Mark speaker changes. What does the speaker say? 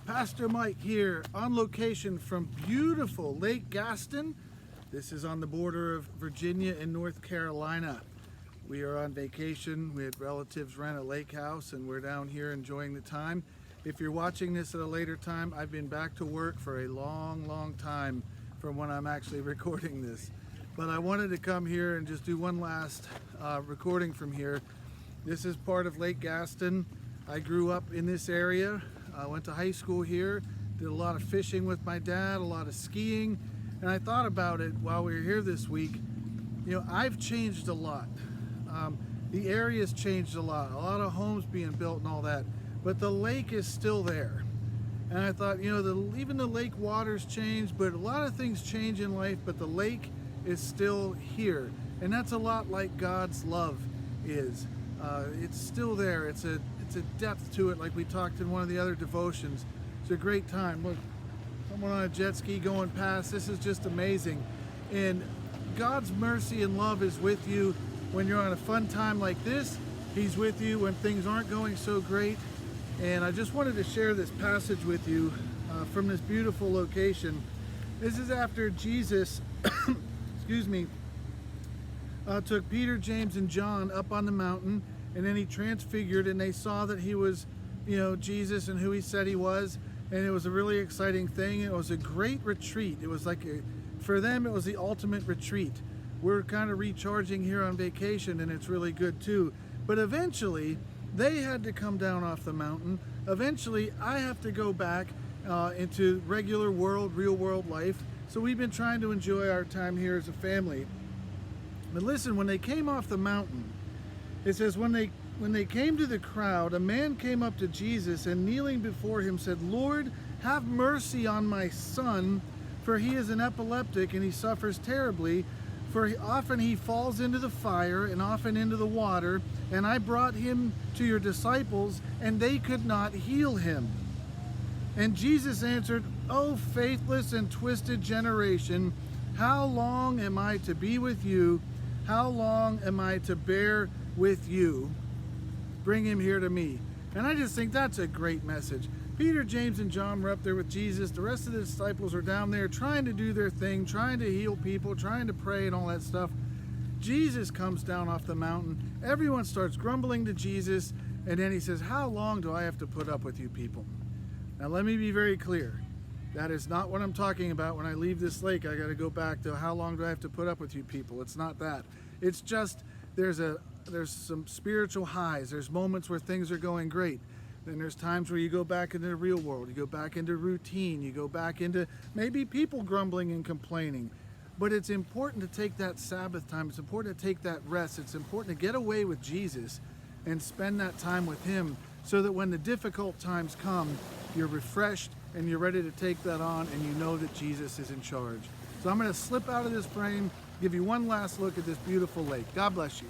Speaker 1: Pastor Mike here on location from beautiful Lake Gaston. This is on the border of Virginia and North Carolina. We are on vacation. We had relatives rent a lake house and we're down here enjoying the time. If you're watching this at a later time, I've been back to work for a long time from when I'm actually recording this. But I wanted to come here and just do one last recording from here. This is part of Lake Gaston. I grew up in this area. I went to high school here, did a lot of fishing with my dad, a lot of skiing, and I thought about it while we were here this week. You know, I've changed a lot. The area's changed a lot of homes being built and all that, but the lake is still there. And I thought, you know, even the lake water's changed, but a lot of things change in life, but the lake is still here. And that's a lot like God's love is. It's still there. It's a depth to it, like we talked in one of the other devotions. It's a great time. Look, someone on a jet ski going past. This is just amazing. And God's mercy and love is with you when you're on a fun time like this. He's with you when things aren't going so great. And I just wanted to share this passage with you from this beautiful location. This is after Jesus, excuse me, took Peter, James, and John up on the mountain, and then he transfigured, and they saw that he was, you know, Jesus and who he said he was, and it was a really exciting thing. It was a great retreat. It was like, for them, it was the ultimate retreat. We're kind of recharging here on vacation, and it's really good too. But eventually, they had to come down off the mountain. Eventually, I have to go back into regular world, real world life. So we've been trying to enjoy our time here as a family. But listen, when they came off the mountain, it says, when they came to the crowd, a man came up to Jesus and kneeling before him said, "Lord, have mercy on my son, for he is an epileptic and he suffers terribly. For often he falls into the fire and often into the water, and I brought him to your disciples, and they could not heal him." And Jesus answered, "O faithless and twisted generation, how long am I to be with you? How long am I to bear with you? Bring him here to me." And I just think that's a great message. Peter, James, and John were up there with Jesus. The rest of the disciples are down there trying to do their thing, trying to heal people, trying to pray and all that stuff. Jesus comes down off the mountain. Everyone starts grumbling to Jesus. And then he says, "How long do I have to put up with you people?" Now let me be very clear. That is not what I'm talking about. When I leave this lake, I got to go back to how long do I have to put up with you people. It's not that. It's just there's some spiritual highs. There's moments where things are going great. Then there's times where you go back into the real world. You go back into routine. You go back into maybe people grumbling and complaining. But it's important to take that Sabbath time. It's important to take that rest. It's important to get away with Jesus and spend that time with him so that when the difficult times come, you're refreshed and you're ready to take that on and you know that Jesus is in charge. So I'm going to slip out of this frame, give you one last look at this beautiful lake. God bless you.